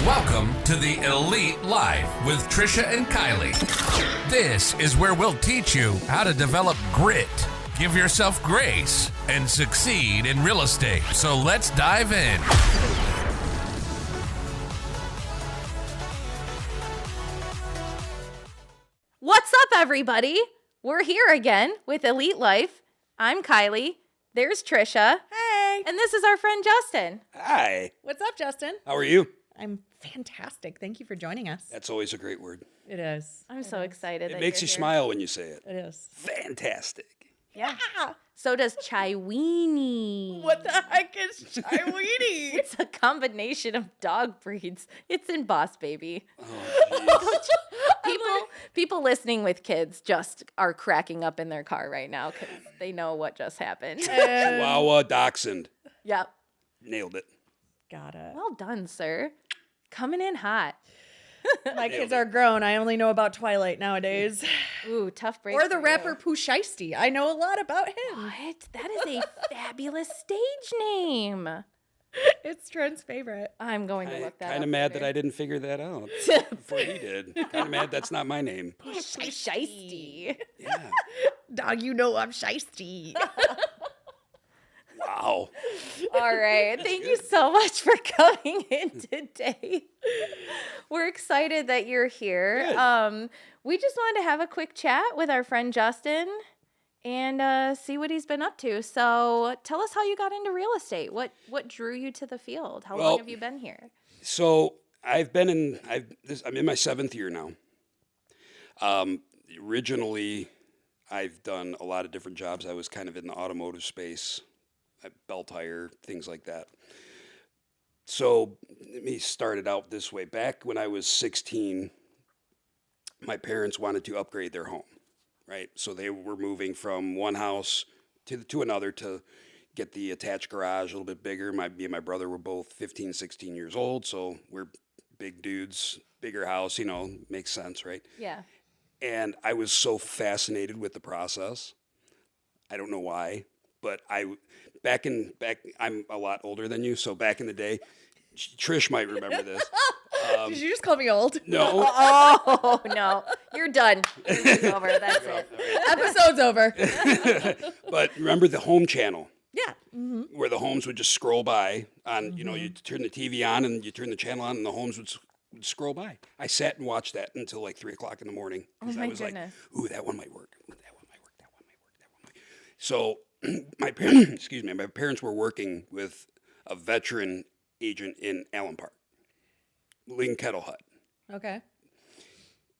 Welcome to the Elite Life with Trisha and Kylee. This is where we'll teach you how to develop grit, give yourself grace, and succeed in real estate. So let's dive in. What's up, everybody? We're here again with Elite Life. I'm Kylee. There's Trisha. Hey. And this is our friend Justin. Hi. What's up, Justin? How are you? I'm fantastic. Thank you for joining us. That's always a great word. It is. I'm so excited. It that makes you you're here. smile when you say it. It is. Fantastic. Yeah. So does Chai Weenie. What the heck is Chai-Weenie? It's a combination of dog breeds. It's in Boss Baby. Oh, People listening with kids just are cracking up in their car right now because they know what just happened. Chihuahua dachshund. Yep. Nailed it. Got it. Well done, sir. Coming in hot. My kids are grown. I only know about Twilight nowadays. Ooh, tough break. Or the for rapper you. Pooh Shiesty. I know a lot about him. What? That is a fabulous stage name. It's Trent's favorite. I'm going to look that up. Kind of mad later. that I didn't figure that out before he did. Kind of mad that's not my name. Shiesty. Yeah. Dog, you know I'm Shiesty. Wow. All right. Thank you so much for coming in today. We're excited that you're here. Good. We just wanted to have a quick chat with our friend Justin and see what he's been up to. So tell us how you got into real estate. What drew you to the field? How long have you been here? So I'm in my 7th year now. Originally, I've done a lot of different jobs. I was kind of in the automotive space, belt tire, things like that. So let me start it out this way. Back when I was 16, my parents wanted to upgrade their home, right? So they were moving from one house to another to get the attached garage a little bit bigger. Me and my brother were both 15, 16 years old, so we're big dudes, bigger house, makes sense, right? Yeah. And I was so fascinated with the process. I don't know why, but I'm a lot older than you, so back in the day, Trish might remember this. Did you just call me old? No. Oh, no. You're done. It's over. That's it. Episode's over. But remember the home channel? Yeah. Mm-hmm. Where the homes would just scroll by on, you turn the TV on and you turn the channel on and the homes would scroll by. I sat and watched that until like 3 o'clock in the morning. Oh my I was goodness. like, ooh, that one might work. Ooh, that one might work. That one might work. That one might. So my parents were working with a veteran agent in Allen Park, Lynn Kettle Hut. Okay.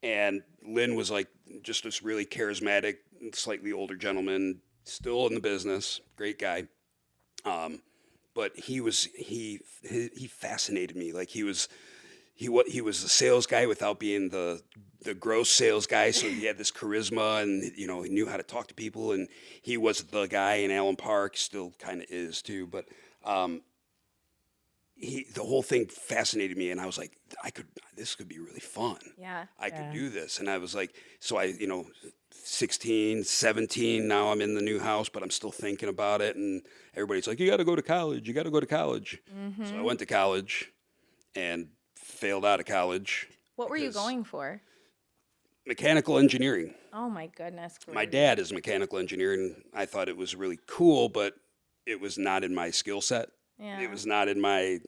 And Lynn was like just this really charismatic, slightly older gentleman, still in the business, great guy. But he fascinated me. Like he was a sales guy without being the gross sales guy. So he had this charisma and, he knew how to talk to people. And he was the guy in Allen Park, still kind of is too. But the whole thing fascinated me. And I was like, this could be really fun. Yeah. I could do this. And I was like, so I, 16, 17, now I'm in the new house, but I'm still thinking about it. And everybody's like, you got to go to college. You got to go to college. Mm-hmm. So I went to college and failed out of college. What were you going for? Mechanical engineering. Oh, my goodness. My dad is a mechanical engineer, and I thought it was really cool, but it was not in my skill set. Yeah. It was not in my...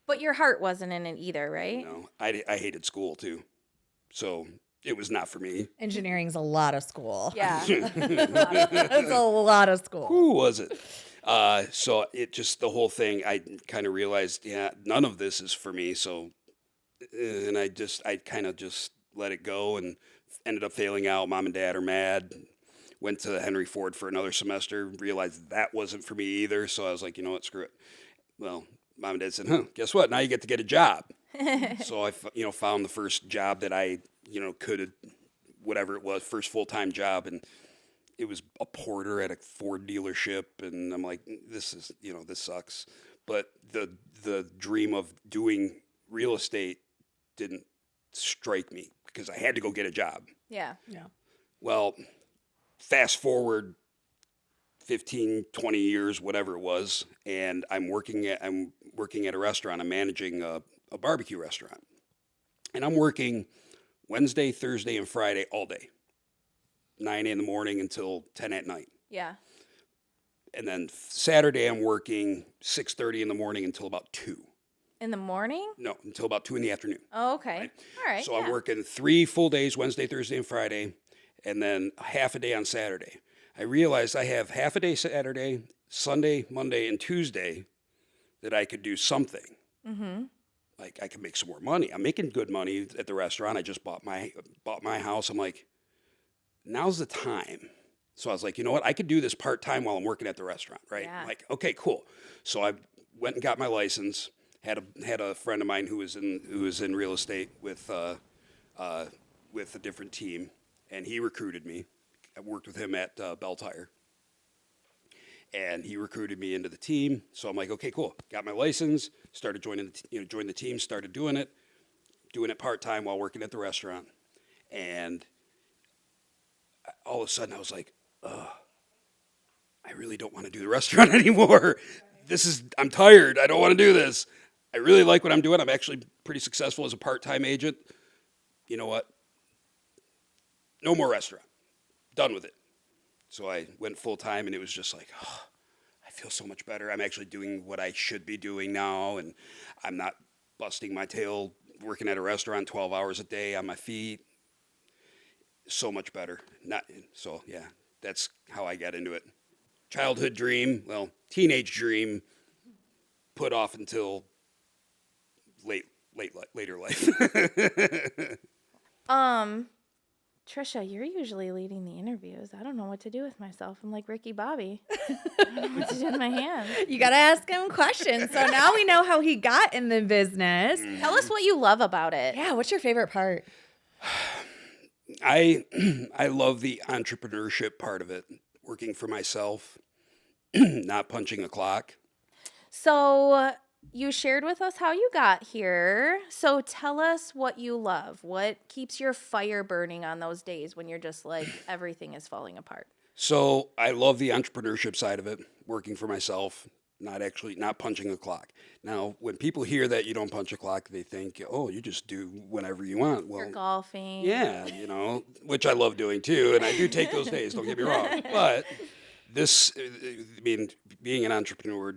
But your heart wasn't in it either, right? No, I hated school, too. So it was not for me. Engineering's a lot of school. Yeah. That's a lot of school. Who was it? So it just, the whole thing, I kind of realized, none of this is for me. So, and I kind of just let it go and ended up failing out. Mom and dad are mad. Went to Henry Ford for another semester, realized that wasn't for me either. So I was like, you know what, screw it. Well, Mom and dad said, guess what? Now you get to get a job. So I, found the first job that I, could, whatever it was, first full-time job. And it was a porter at a Ford dealership. And I'm like, this is, this sucks. But the dream of doing real estate didn't strike me because I had to go get a job. Yeah. Yeah. Well, fast forward 15, 20 years, whatever it was, and I'm working at a restaurant. I'm managing a a barbecue restaurant. And I'm working Wednesday, Thursday, and Friday all day, 9 in the morning until 10 at night. Yeah. And then Saturday, I'm working 6:30 in the morning until about 2. In the morning? No, until about 2 in the afternoon. Oh, okay. Right? All right. So I'm working 3 full days, Wednesday, Thursday, and Friday, and then half a day on Saturday. I realized I have half a day Saturday, Sunday, Monday, and Tuesday that I could do something. Mm-hmm. Like I could make some more money. I'm making good money at the restaurant. I just bought my house. I'm like, now's the time. So I was like, you know what? I could do this part-time while I'm working at the restaurant, right? Yeah. Like, okay, cool. So I went and got my license. Had a friend of mine who was in real estate with a different team, and he recruited me. I worked with him at Bell Tire, and he recruited me into the team. So I'm like, okay, cool. Got my license. Started joined the team. Started doing it part-time while working at the restaurant, and all of a sudden I was like, I really don't want to do the restaurant anymore. I'm tired. I don't want to do this. I really like what I'm doing. I'm actually pretty successful as a part-time agent. You know what? No more restaurant. Done with it. So I went full-time, and it was just like, I feel so much better. I'm actually doing what I should be doing now, and I'm not busting my tail working at a restaurant 12 hours a day on my feet. So much better. So yeah, that's how I got into it. Childhood dream, well, teenage dream, put off until later life. Trisha, you're usually leading the interviews. I don't know what to do with myself. I'm like Ricky Bobby. I don't know what to do with my hands. You got to ask him questions. So now we know how he got in the business. Tell us what you love about it. Yeah, what's your favorite part? I love the entrepreneurship part of it, working for myself, not punching a clock. So you shared with us how you got here. So tell us what you love. What keeps your fire burning on those days when you're just like everything is falling apart? So I love the entrepreneurship side of it, working for myself, not punching a clock. Now, when people hear that you don't punch a clock, they think, oh, you just do whenever you want. Well, You're golfing. yeah, which I love doing too, and I do take those days, don't get me wrong. But being an entrepreneur,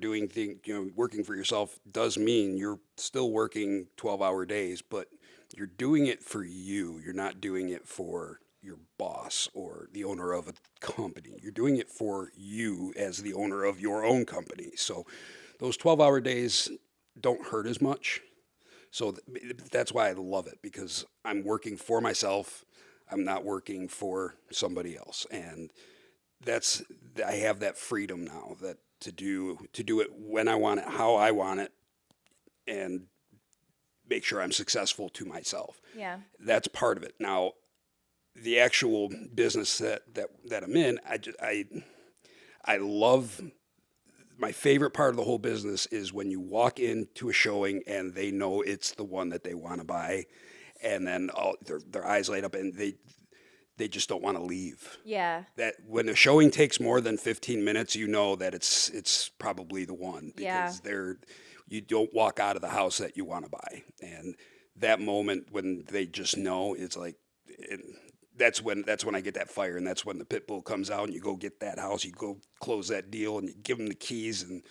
working for yourself does mean you're still working 12-hour days, but you're doing it for you. You're not doing it for your boss or the owner of a company. You're doing it for you as the owner of your own company. So those 12-hour days don't hurt as much. So that's why I love it, because I'm working for myself. I'm not working for somebody else. And I have that freedom now to do it when I want it, how I want it, and make sure I'm successful to myself. Yeah. That's part of it. Now, the actual business that I'm in, I love. My favorite part of the whole business is when you walk into a showing and they know it's the one that they want to buy, and then their eyes light up and they just don't want to leave. Yeah. That when a showing takes more than 15 minutes, you know that it's probably the one, because you don't walk out of the house that you want to buy. And that moment when they just know, it's like, that's when I get that fire, and that's when the pit bull comes out and you go get that house, you go close that deal, and you give them the keys, and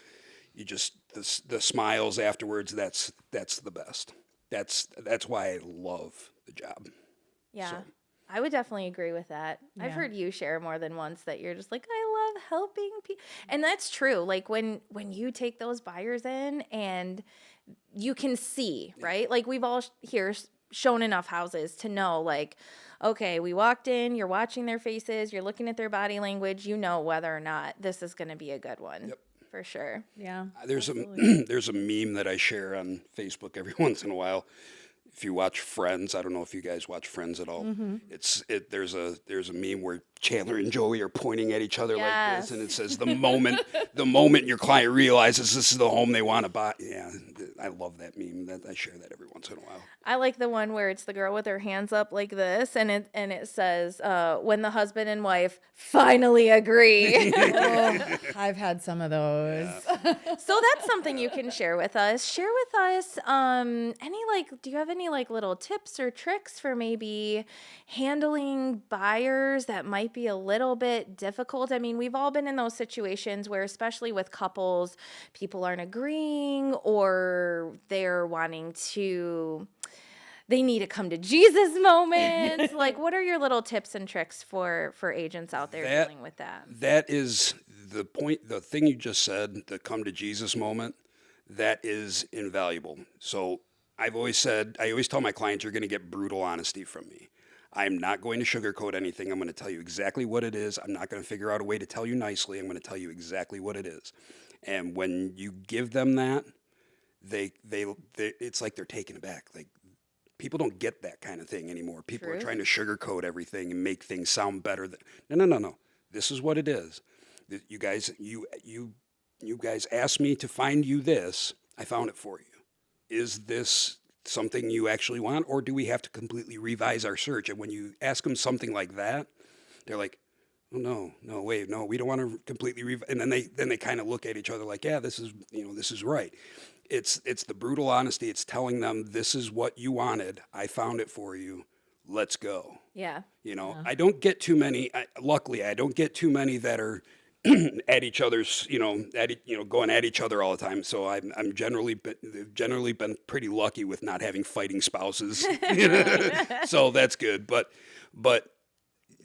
you just the smiles afterwards. That's the best. That's why I love the job. Yeah. So. I would definitely agree with that. Yeah. I've heard you share more than once that you're just like, I love helping people. And that's true. Like when you take those buyers in and you can see, right? Like we've all here shown enough houses to know, like, okay, we walked in, you're watching their faces, you're looking at their body language, you know whether or not this is going to be a good one. Yep. For sure. Yeah. There's a meme that I share on Facebook every once in a while. If you watch Friends, I don't know if you guys watch Friends at all. Mm-hmm. There's a meme where Chandler and Joey are pointing at each other like this, and it says the moment your client realizes this is the home they want to buy. Yeah, I love that meme. I share that every once in a while. once in a while. I like the one where it's the girl with her hands up like this, and it says, "When the husband and wife finally agree." Oh, I've had some of those. So that's something you can share with us. Share with us do you have any like little tips or tricks for maybe handling buyers that might be a little bit difficult? I mean, we've all been in those situations where, especially with couples, people aren't agreeing or they're wanting to, they need to come to Jesus moments. Like, what are your little tips and tricks for agents out there dealing with that? That is the point, the thing you just said, the come to Jesus moment, that is invaluable. So I always tell my clients, you're going to get brutal honesty from me. I'm not going to sugarcoat anything. I'm going to tell you exactly what it is. I'm not going to figure out a way to tell you nicely. I'm going to tell you exactly what it is. And when you give them that, they it's like they're taken aback. Like, people don't get that kind of thing anymore. People are trying to sugarcoat everything and make things sound better. No. This is what it is. You guys asked me to find you this. I found it for you. Is this something you actually want, or do we have to completely revise our search? And when you ask them something like that, they're like, "Oh no, wait, no, we don't want to completely revise." And then they kind of look at each other like, "Yeah, this is right." It's the brutal honesty. It's telling them, this is what you wanted. I found it for you. Let's go. Yeah. I don't get too many. Luckily, I don't get too many that are at each other's, going at each other all the time. So I'm generally been pretty lucky with not having fighting spouses. So that's good. But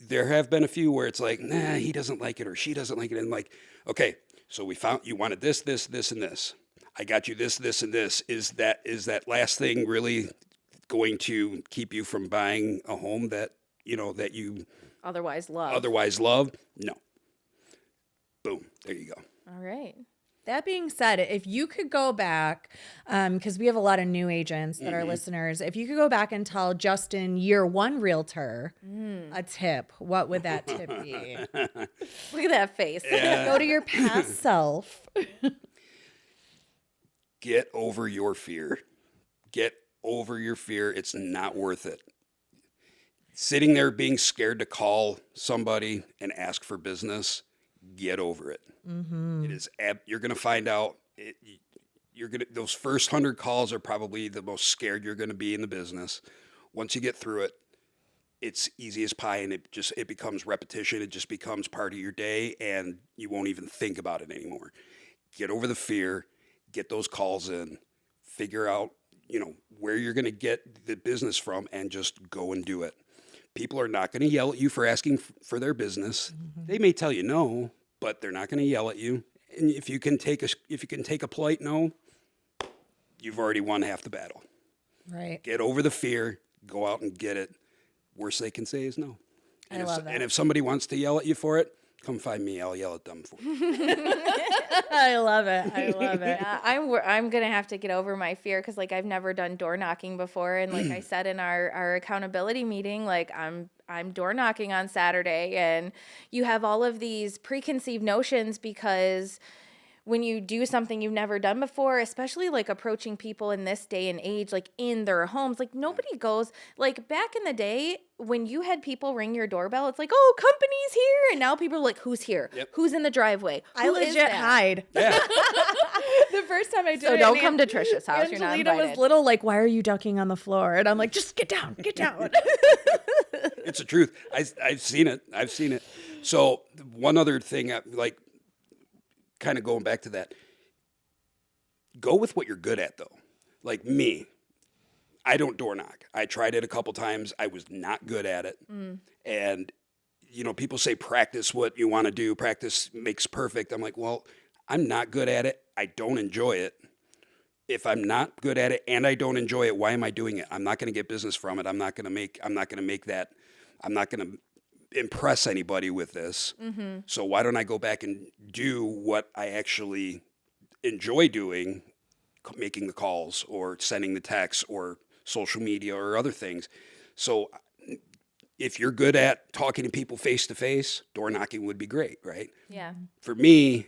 there have been a few where it's like, nah, he doesn't like it or she doesn't like it. And like, okay, so we found you wanted this, and this. I got you this, and this. Is that last thing really going to keep you from buying a home that you Otherwise love? No. Boom. There you go. All right. That being said, if you could go back, because we have a lot of new agents that are listeners, if you could go back and tell Justin, year one realtor, a tip, what would that tip be? Look at that face. Go to your past self. Get over your fear. Get over your fear. It's not worth it. Sitting there being scared to call somebody and ask for business, get over it. Mm-hmm. It is. You're going to find out. Those first 100 calls are probably the most scared you're going to be in the business. Once you get through it, it's easy as pie, and it becomes repetition. It just becomes part of your day, and you won't even think about it anymore. Get over the fear. Get those calls in. Figure out, where you're going to get the business from, and just go and do it. People are not going to yell at you for asking for their business. Mm-hmm. They may tell you no, but they're not going to yell at you. And if you can take a polite no, you've already won half the battle. Right. Get over the fear. Go out and get it. Worst they can say is no. I love that. And if somebody wants to yell at you for it, come find me. I'll yell at them for you. I love it. Yeah, I'm gonna have to get over my fear because I've never done door knocking before, and like I said in our accountability meeting, I'm door knocking on Saturday, and you have all of these preconceived notions because when you do something you've never done before, especially approaching people in this day and age, in their homes, nobody goes, back in the day when you had people ring your doorbell, it's oh, company's here. And now people are like, who's here? Yep. Who's in the driveway? I legit hide. Yeah. The first time I did it. So don't come to Trisha's house. You're not Angelina invited. was little, why are you ducking on the floor? And I'm like, just get down. It's the truth. I've seen it. So one other thing, kind of going back to that, go with what you're good at, though. Like me, I don't door knock. I tried it a couple times. I was not good at it. And, people say practice what you want to do. Practice makes perfect. I'm like, well, I'm not good at it. I don't enjoy it. If I'm not good at it and I don't enjoy it, why am I doing it? I'm not going to get business from it. I'm not going to impress anybody with this. Mm-hmm. So why don't I go back and do what I actually enjoy doing, making the calls or sending the texts or social media or other things. So if you're good at talking to people face to face, door knocking would be great, right? Yeah. For me,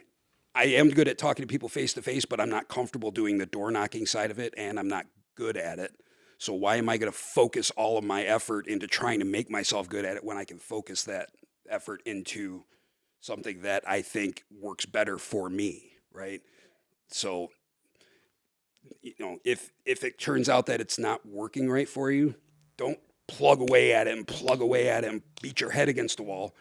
I am good at talking to people face to face, but I'm not comfortable doing the door knocking side of it, and I'm not good at it. So why am I going to focus all of my effort into trying to make myself good at it when I can focus that effort into something that I think works better for me, right? So, if it turns out that it's not working right for you, don't plug away at it and beat your head against the wall.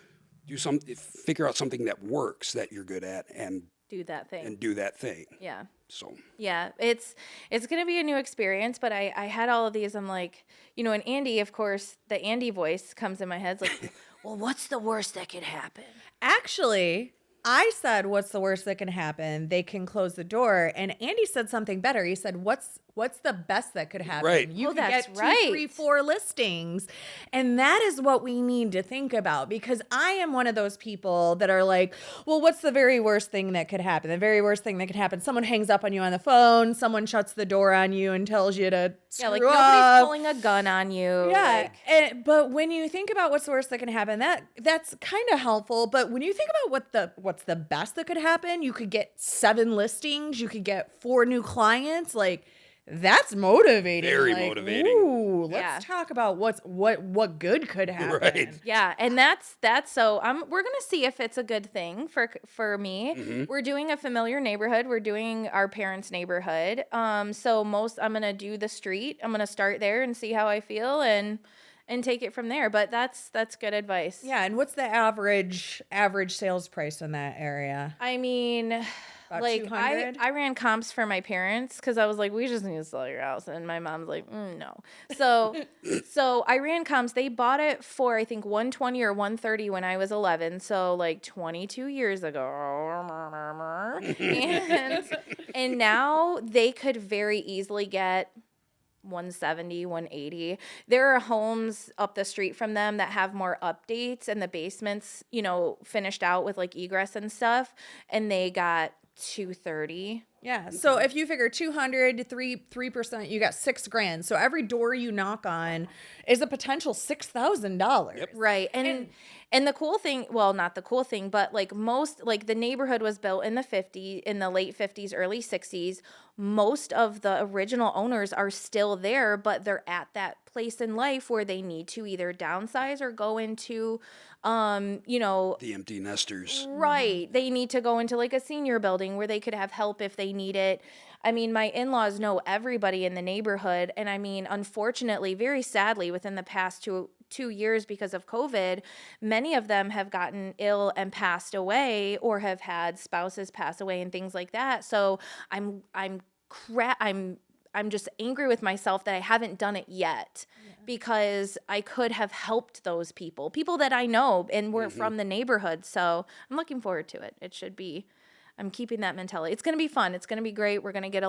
Figure out something that works that you're good at and Do that thing. Yeah. So. Yeah, it's going to be a new experience, but I had all of these. I'm like, and Andy, of course, the Andy voice comes in my head. It's like, well, what's the worst that could happen? Actually, I said, what's the worst that can happen? They can close the door. And Andy said something better. He said, what's the best that could happen? Right. You could that's get 2, right. 3, 4 listings. And that is what we need to think about, because I am one of those people that are like, well, what's the very worst thing that could happen? The very worst thing that could happen. Someone hangs up on you on the phone. Someone shuts the door on you and tells you to screw like up. nobody's pulling a gun on you. Yeah, but when you think about what's the worst that can happen, that's kind of helpful. But when you think about what's the best that could happen, you could get 7 listings, you could get 4 new clients. Like, that's motivating. Very like, motivating. Ooh, let's talk about what good could happen. Right. Yeah, and that's so we're gonna see if it's a good thing for me. Mm-hmm. We're doing a familiar neighborhood. We're doing our parents' neighborhood. So I'm gonna do the street. I'm gonna start there and see how I feel and take it from there. But that's good advice. Yeah, and what's the average sales price in that area? I mean, About like 200? I ran comps for my parents because I was like, we just need to sell your house, and my mom's like, no. So I ran comps. They bought it for I think 120 or 130 when I was 11, so like 22 years ago. and now they could very easily get 170, 180. There are homes up the street from them that have more updates and the basements, finished out with like egress and stuff, and they got 230. Yeah. So if you figure 200 to 3%, you got $6,000. So every door you knock on is a potential $6,000. Yep. Right. And the cool thing, well, not the cool thing, but like the neighborhood was built in the late 50s, early 60s. Most of the original owners are still there, but they're at that place in life where they need to either downsize or go into, The empty nesters. right. They need to go into like a senior building where they could have help if they need it. I mean, my in-laws know everybody in the neighborhood. And I mean, unfortunately, very sadly, within the past two years because of COVID, many of them have gotten ill and passed away or have had spouses pass away and things like that. So I'm just angry with myself that I haven't done it yet because I could have helped those people that I know and were from the neighborhood. So I'm looking forward to it. I'm keeping that mentality. It's going to be fun. It's going to be great. We're going to make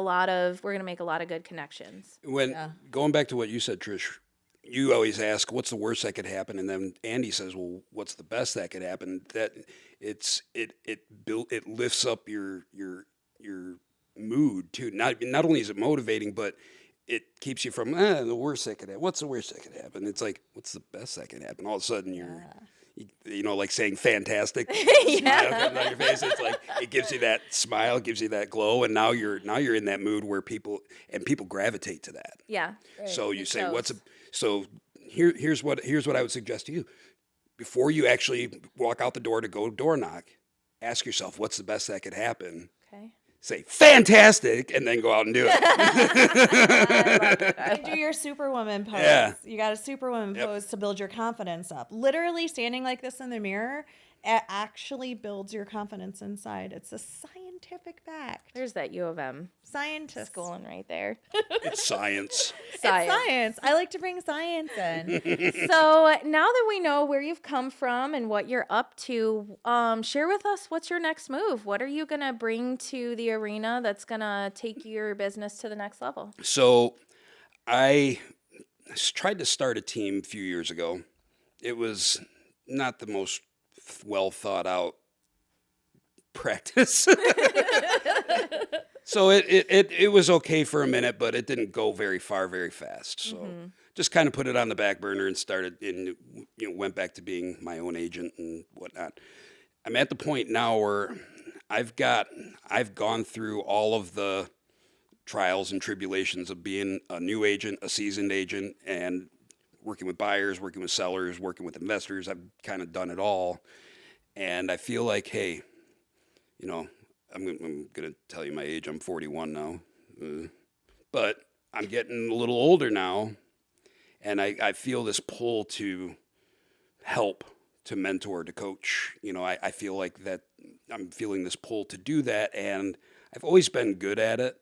a lot of good connections. Going back to what you said, Trish, you always ask, what's the worst that could happen? And then Andy says, well, what's the best that could happen? That it lifts up your mood too. Not only is it motivating, but it keeps you from the worst that could happen. What's the worst that could happen? It's like, what's the best that could happen? All of a sudden you're like saying fantastic. Smile comes on your face. It's like it gives you that smile, gives you that glow, and now you're in that mood where people gravitate to that. Yeah. Right. It So you say, shows. here's what I would suggest to you. Before you actually walk out the door to go door knock, ask yourself, what's the best that could happen? Okay. Say fantastic, and then go out and do it. And do your superwoman pose. Yeah. You got a superwoman pose to build your confidence up. Literally standing like this in the mirror, it actually builds your confidence inside. It's a scientific fact. There's that U of M Scientists. schooling right there. It's science. It's science. I like to bring science in. So now that we know where you've come from and what you're up to, share with us what's your next move. What are you going to bring to the arena that's going to take your business to the next level? So I tried to start a team a few years ago. It was not the most well thought out practice. So it was okay for a minute, but it didn't go very far very fast. So just kind of put it on the back burner and started and went back to being my own agent and whatnot. I'm at the point now where I've gone through all of the trials and tribulations of being a new agent, a seasoned agent, and working with buyers, working with sellers, working with investors. I've kind of done it all. And I feel like, hey, you know, I'm going to tell you my age. I'm 41 now. But I'm getting a little older now. And I feel this pull to help, to mentor, to coach. You know, I feel like that I'm feeling this pull to do that. And I've always been good at it.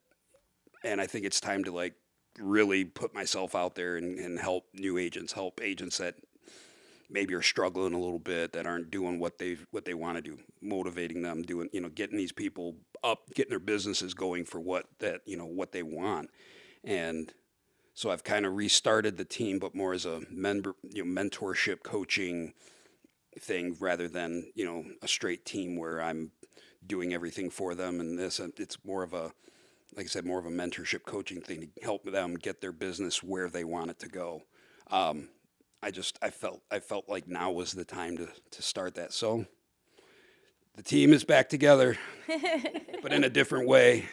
And I think it's time to like really put myself out there and help new agents, help agents that maybe are struggling a little bit, that aren't doing what they want to do, motivating them, doing, you know, getting these people up, getting their businesses going for what they want. And so I've kind of restarted the team, but more as a mentorship coaching thing rather than, you know, a straight team where I'm doing everything for them. And it's more of a, like I said, more of a mentorship coaching thing to help them get their business where they want it to go. I felt like now was the time to start that. So the team is back together, but in a different way.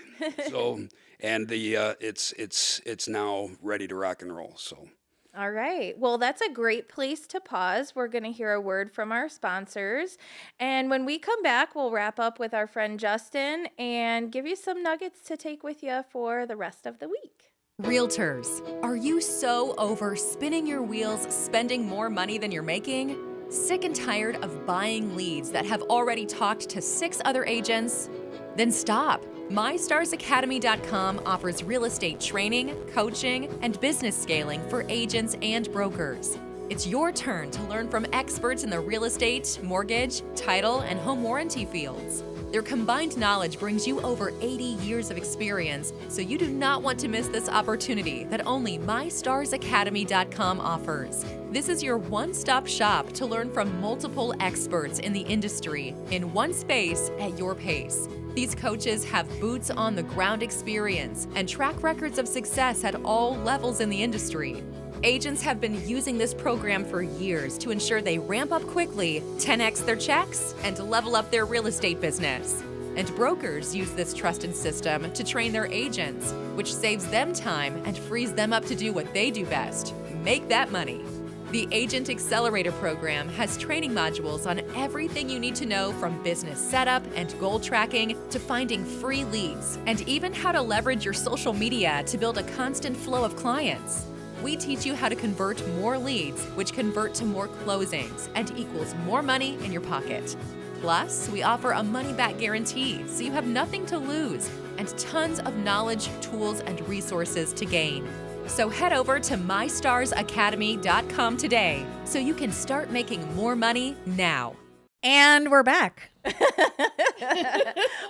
So, and it's now ready to rock and roll. So. All right. Well, that's a great place to pause. We're going to hear a word from our sponsors. And when we come back, we'll wrap up with our friend Justin and give you some nuggets to take with you for the rest of the week. Realtors, are you so over spinning your wheels, spending more money than you're making? Sick and tired of buying leads that have already talked to 6 other agents? Then stop. MyStarsAcademy.com offers real estate training, coaching, and business scaling for agents and brokers. It's your turn to learn from experts in the real estate, mortgage, title, and home warranty fields. Their combined knowledge brings you over 80 years of experience, so you do not want to miss this opportunity that only MyStarsAcademy.com offers. This is your one-stop shop to learn from multiple experts in the industry in one space at your pace. These coaches have boots on the ground experience and track records of success at all levels in the industry. Agents have been using this program for years to ensure they ramp up quickly, 10x their checks, and level up their real estate business. And brokers use this trusted system to train their agents, which saves them time and frees them up to do what they do best, make that money. The Agent Accelerator program has training modules on everything you need to know, from business setup and goal tracking to finding free leads, and even how to leverage your social media to build a constant flow of clients. We teach you how to convert more leads, which convert to more closings and equals more money in your pocket. Plus, we offer a money-back guarantee, so you have nothing to lose and tons of knowledge, tools, and resources to gain. So head over to MyStarsAcademy.com today so you can start making more money now. And we're back.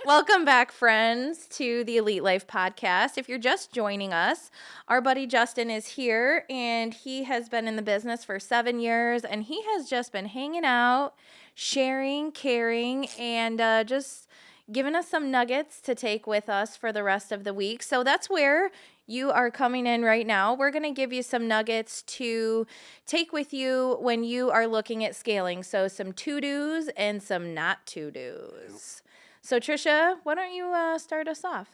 Welcome back, friends, to the Elite Life podcast. If you're just joining us, our buddy Justin is here, and he has been in the business for 7 years, and he has just been hanging out, sharing, caring, and just giving us some nuggets to take with us for the rest of the week. So that's where you are coming in right now. We're going to give you some nuggets to take with you when you are looking at scaling. So some to-dos and some not to-dos. So Trisha, why don't you start us off?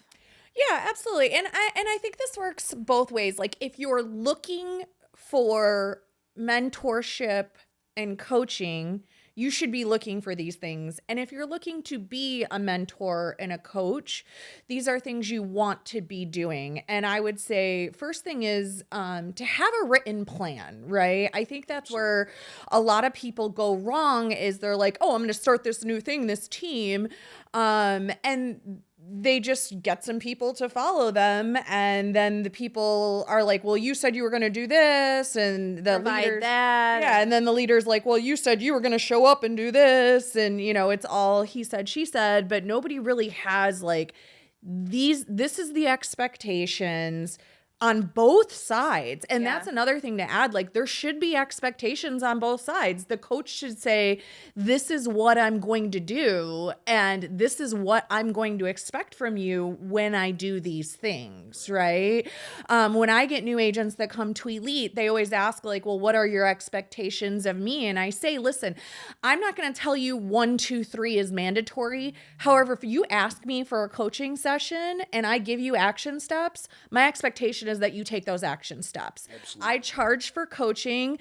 Yeah, absolutely. And I think this works both ways. Like, if you're looking for mentorship and coaching, you should be looking for these things. And if you're looking to be a mentor and a coach, these are things you want to be doing. And I would say first thing is to have a written plan, right? I think that's where a lot of people go wrong, is they're like, oh, I'm going to start this new thing, this team. And they just get some people to follow them, and then the people are like, well, you said you were going to do this, and the leaders, that. yeah, and then the leader's like, well, you said you were going to show up and do this, and you know, it's all he said, she said, but nobody really has like this is the expectations. on both sides. And Yeah. that's another thing to add. Like, there should be expectations on both sides. The coach should say, this is what I'm going to do, and this is what I'm going to expect from you when I do these things, right? When I get new agents that come to Elite, they always ask, like, well, what are your expectations of me? And I say, listen, I'm not going to tell you 1, 2, 3 is mandatory. However, if you ask me for a coaching session and I give you action steps, my expectation is that you take those action steps. Absolutely. I charge for coaching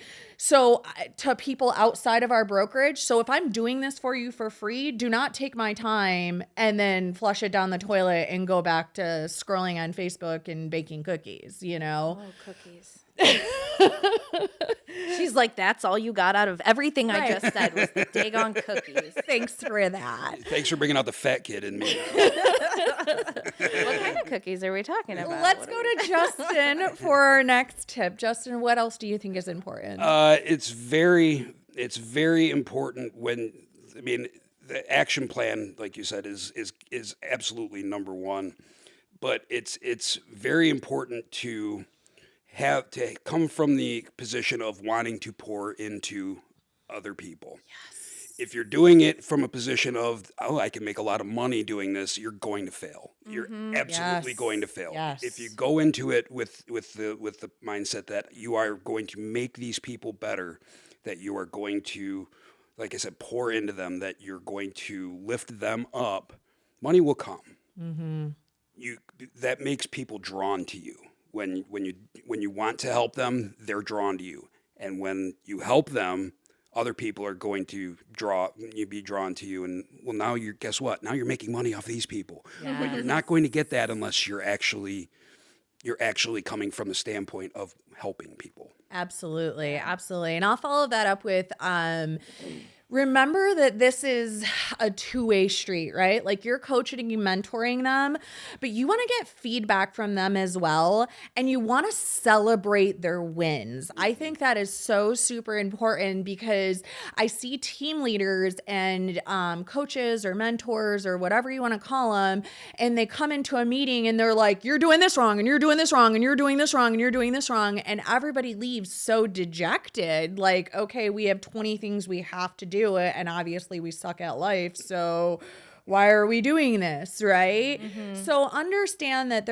to people outside of our brokerage. So if I'm doing this for you for free, do not take my time and then flush it down the toilet and go back to scrolling on Facebook and baking cookies, you know? Oh, cookies. She's like, that's all you got out of everything I just said was the daggone cookies. Thanks for that. Thanks for bringing out the fat kid in me. What kind of cookies are we talking about? Let's go to Justin for our next tip. Justin, what else do you think is important? It's very important the action plan, like you said, is absolutely number one. But it's very important to come from the position of wanting to pour into other people. Yes. If you're doing it from a position of, I can make a lot of money doing this, you're going to fail. You're absolutely going to fail. Yes. If you go into it with the mindset that you are going to make these people better, that you are going to, like I said, pour into them, that you're going to lift them up, money will come. Mm-hmm. That makes people drawn to you. When you want to help them, they're drawn to you. And when you help them, other people are going to be drawn to you. And well, now guess what? Now you're making money off these people. Yes. But you're not going to get that unless you're actually coming from the standpoint of helping people. Absolutely. And I'll follow that up with remember that this is a two-way street, right? Like, you're coaching and mentoring them, but you want to get feedback from them as well. And you want to celebrate their wins. I think that is so super important, because I see team leaders and coaches or mentors or whatever you want to call them, and they come into a meeting and they're like, you're doing this wrong, and you're doing this wrong, and you're doing this wrong, and you're doing this wrong. And everybody leaves so dejected, like, okay, we have 20 things we have to do, and obviously we suck at life, so why are we doing this, right? Mm-hmm. So understand that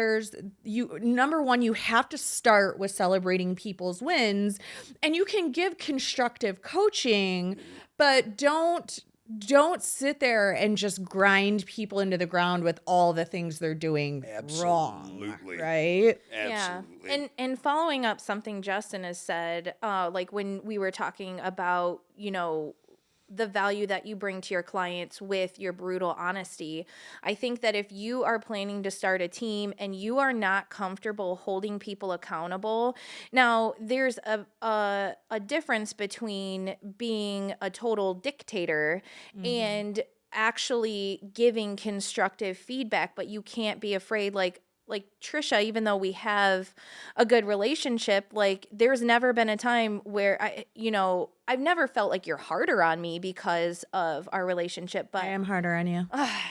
number one, you have to start with celebrating people's wins, and you can give constructive coaching, but don't sit there and just grind people into the ground with all the things they're doing wrong, right? Absolutely. Yeah. And following up something Justin has said, like when we were talking about, the value that you bring to your clients with your brutal honesty. I think that if you are planning to start a team and you are not comfortable holding people accountable, now there's a difference between being a total dictator and actually giving constructive feedback, but you can't be afraid, like Trisha, even though we have a good relationship, like, there's never been a time where I've never felt like you're harder on me because of our relationship, but I am harder on you.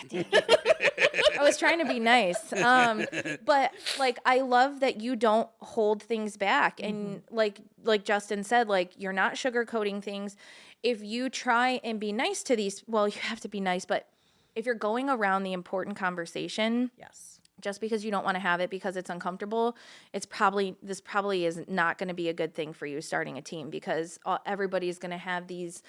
Dang it. I was trying to be nice. But like, I love that you don't hold things back. And like Justin said, like, you're not sugarcoating things. If you try and be nice to you have to be nice, but if you're going around the important conversation, yes, just because you don't want to have it because it's uncomfortable, this probably is not going to be a good thing for you starting a team, because everybody's going to have these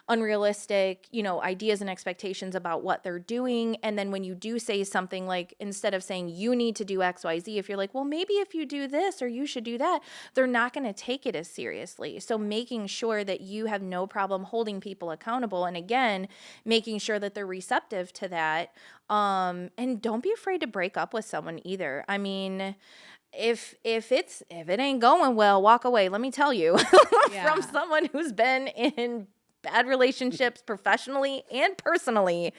unrealistic, ideas and expectations about what they're doing. And then when you do say something, like, instead of saying you need to do X, Y, Z, if you're like, well, maybe if you do this or you should do that, they're not going to take it as seriously. So making sure that you have no problem holding people accountable, and again, making sure that they're receptive to that. And don't be afraid to break up with someone either. I mean, if it ain't going well, walk away. Let me tell you, from someone who's been in bad relationships professionally and personally.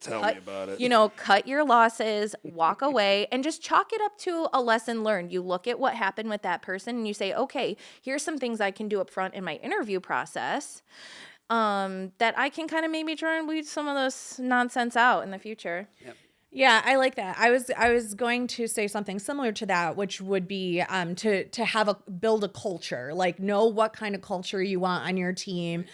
Tell me about it. Cut your losses, walk away, and just chalk it up to a lesson learned. You look at what happened with that person and you say, okay, here's some things I can do up front in my interview process, that I can kind of maybe try and weed some of this nonsense out in the future. Yep. Yeah, I like that. I was going to say something similar to that, which would be to have build a culture, like know what kind of culture you want on your team,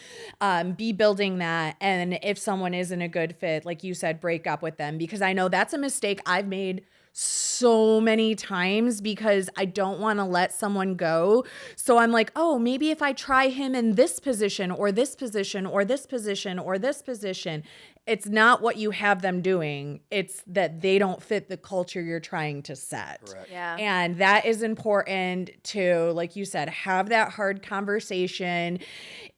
be building that, and if someone isn't a good fit, like you said, break up with them, because I know that's a mistake I've made so many times because I don't want to let someone go. So I'm like, oh, maybe if I try him in this position or this position or this position or this position, it's not what you have them doing. It's that they don't fit the culture you're trying to set. Correct. Yeah. And that is important to, like you said, have that hard conversation.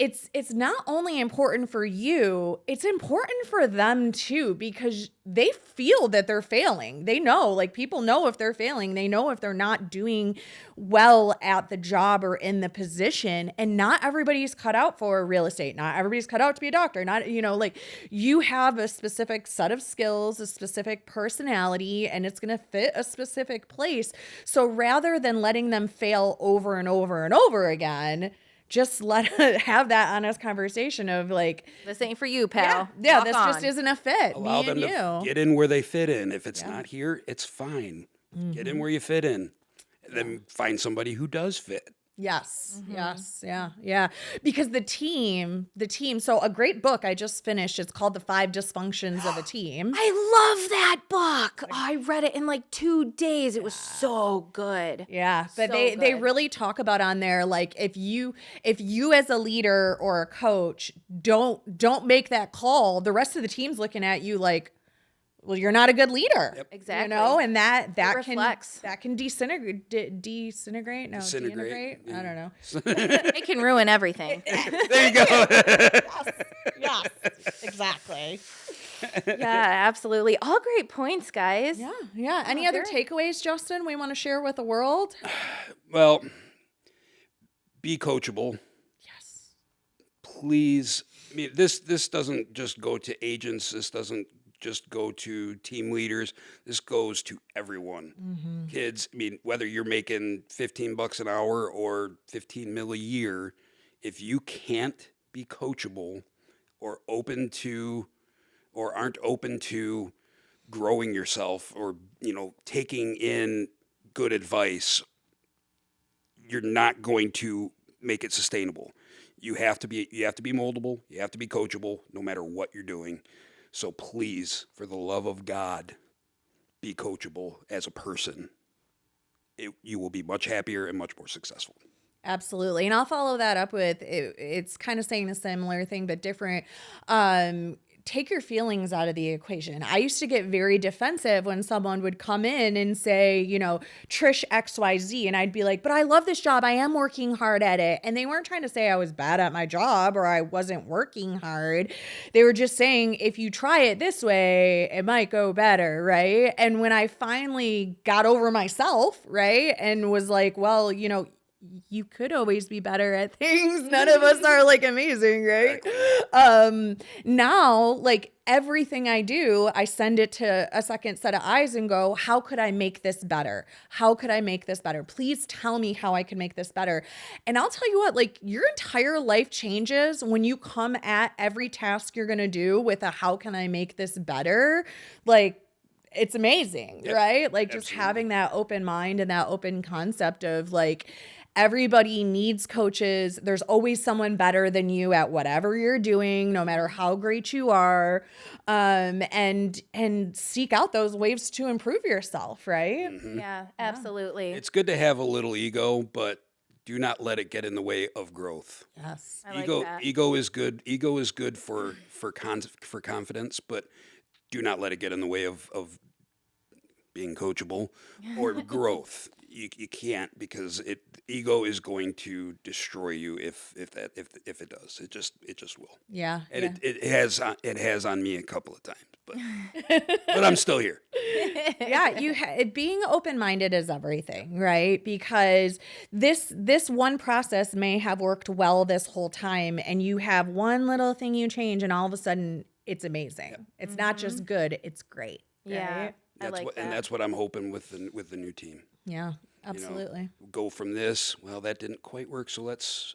It's not only important for you, it's important for them too, because they feel that they're failing. They know, like people know if they're failing, they know if they're not doing well at the job or in the position. And not everybody's cut out for real estate. Not everybody's cut out to be a doctor. Not, like you have a specific set of skills, a specific personality, and it's going to fit a specific place. So rather than letting them fail over and over and over again, just have that honest conversation of like, This ain't for you, pal. yeah, Walk this on. just isn't a fit. Allow Me them and to you. get in where they fit in. If it's not here, it's fine. Get in where you fit in. And then find somebody who does fit. Yes. Yes. Yeah. Yeah. Because the team, so a great book I just finished, it's called The 5 Dysfunctions of a Team. I love that book. I read it in like 2 days. It was so good. Yeah, but So they good. really talk about on there, like if you as a leader or a coach don't make that call, the rest of the team's looking at you like, well, you're not a good leader. Yep. Exactly. And that reflects. can disintegrate. Disintegrate? No, Disintegrate. disintegrate? I don't know. It can ruin everything. There you go. Yes, exactly. Yeah, absolutely. All great points, guys. Yeah, yeah. Any other takeaways, Justin, we want to share with the world? Well, be coachable. Yes. Please. I mean, this doesn't just go to agents. This doesn't just go to team leaders. This goes to everyone. Kids, I mean, whether you're making $15 an hour or 15 mil a year, if you can't be coachable or aren't open to growing yourself or, taking in good advice, you're not going to make it sustainable. You have to be moldable. You have to be coachable no matter what you're doing. So please, for the love of God, be coachable as a person. You will be much happier and much more successful. Absolutely. And I'll follow that up with, it's kind of saying a similar thing, but different. Take your feelings out of the equation. I used to get very defensive when someone would come in and say, Trish XYZ. And I'd be like, but I love this job. I am working hard at it. And they weren't trying to say I was bad at my job or I wasn't working hard. They were just saying, if you try it this way, it might go better. Right. And when I finally got over myself, right, and was like, well, you could always be better at things. None of us are like amazing, right? Now, like everything I do, I send it to a second set of eyes and go, how could I make this better? How could I make this better? Please tell me how I can make this better. And I'll tell you what, like your entire life changes when you come at every task you're going to do with a, how can I make this better? Like, it's amazing, right? Like just having that open mind and that open concept of like, everybody needs coaches. There's always someone better than you at whatever you're doing, no matter how great you are. And seek out those ways to improve yourself, right? Yeah, absolutely. It's good to have a little ego, but do not let it get in the way of growth. Yes. I like that. Ego is good. Ego is good for confidence, but do not let it get in the way of being coachable or growth. You can't, because ego is going to destroy you if it does. It just will. Yeah. And it has on me a couple of times, but but I'm still here. Yeah, being open-minded is everything, right? Because this one process may have worked well this whole time, and you have one little thing you change, and all of a sudden it's amazing. Yep. It's not just good; it's great. Yeah, right? And that's what I'm hoping with the new team. Yeah, absolutely. Go from this. Well, that didn't quite work, so let's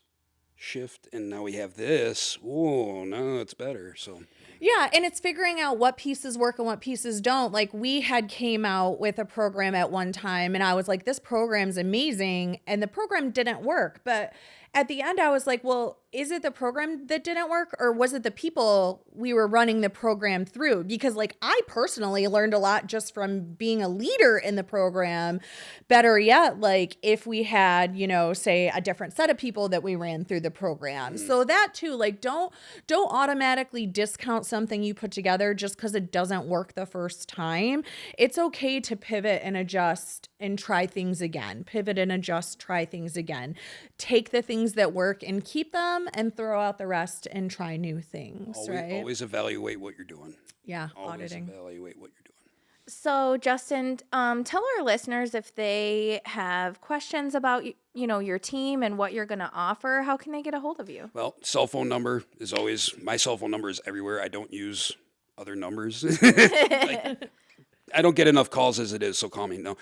shift, and now we have this. Oh, no, it's better. So Yeah, and it's figuring out what pieces work and what pieces don't. Like we had came out with a program at one time and I was like, this program's amazing, and the program didn't work. But at the end I was like, well, is it the program that didn't work, or was it the people we were running the program through? Because like I personally learned a lot just from being a leader in the program. Better yet, like if we had, you know, say a different set of people that we ran through the program. So that too, like don't automatically discount something you put together just because it doesn't work the first time. It's okay to pivot and adjust and try things again. Pivot and adjust, try things again. Take the things that work and keep them, and throw out the rest and try new things, right? Always evaluate what you're doing. Yeah, Always auditing. evaluate what you're doing. So, Justin, tell our listeners if they have questions about you know your team and what you're going to offer. How can they get a hold of you? Well, my cell phone number is everywhere. I don't use other numbers. I don't get enough calls as it is, so call me. No.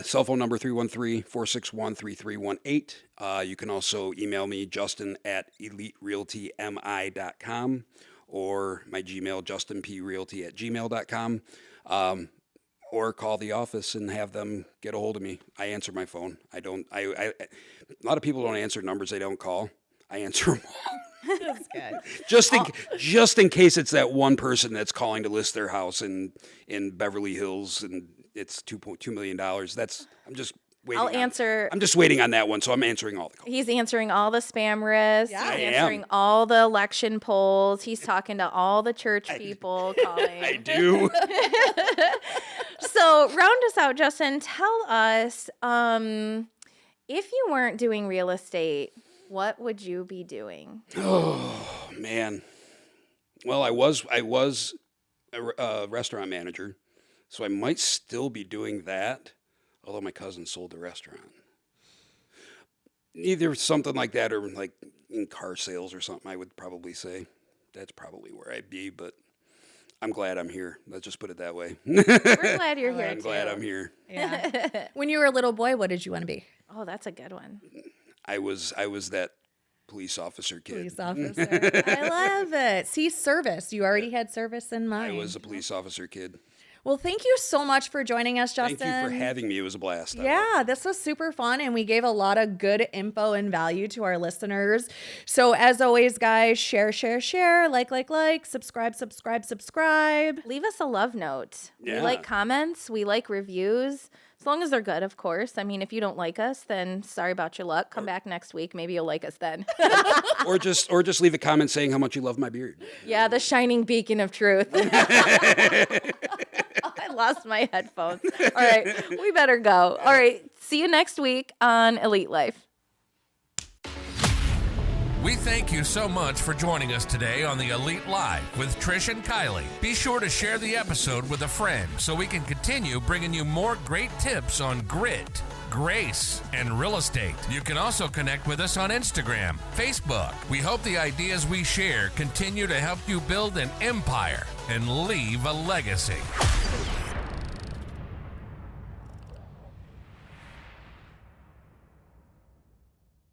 Cell phone number 313-461-3318. You can also email me, justin@eliterealtymi.com, or my Gmail, justinprealty@gmail.com, or call the office and have them get a hold of me. I answer my phone. A lot of people don't answer numbers they don't call. I answer them all. That's good. Just in case it's that one person that's calling to list their house in Beverly Hills and it's $2.2 million. I'm just waiting. I'm just waiting on that one, so I'm answering all the calls. He's answering all the spam risks. Yeah. He's answering all the election polls. He's talking to all the church people calling. I do. So round us out, Justin. Tell us, if you weren't doing real estate, what would you be doing? Oh man. Well, I was a restaurant manager, so I might still be doing that. Although my cousin sold the restaurant. Either something like that or like in car sales or something, I would probably say. That's probably where I'd be, but I'm glad I'm here. Let's just put it that way. We're glad you're here, I'm glad I'm here. Yeah. When you were a little boy, what did you want to be? Oh, that's a good one. I was that police officer kid. Police officer. I love it. See, service. You already had service in mind. I was a police officer kid. Well, thank you so much for joining us, Justin. Thank you for having me. It was a blast. Yeah, this was super fun, and we gave a lot of good info and value to our listeners. So as always, guys, share, like, subscribe. Leave us a love note. Yeah. We like comments. We like reviews. As long as they're good, of course. I mean, if you don't like us, then sorry about your luck. Come back next week. Maybe you'll like us then. Or just leave a comment saying how much you love my beard. Yeah, the shining beacon of truth. I lost my headphones. All right, we better go. All right, see you next week on Elite Life. We thank you so much for joining us today on the Elite Live with Trish and Kylee. Be sure to share the episode with a friend so we can continue bringing you more great tips on grit, grace, and real estate. You can also connect with us on Instagram, Facebook. We hope the ideas we share continue to help you build an empire and leave a legacy.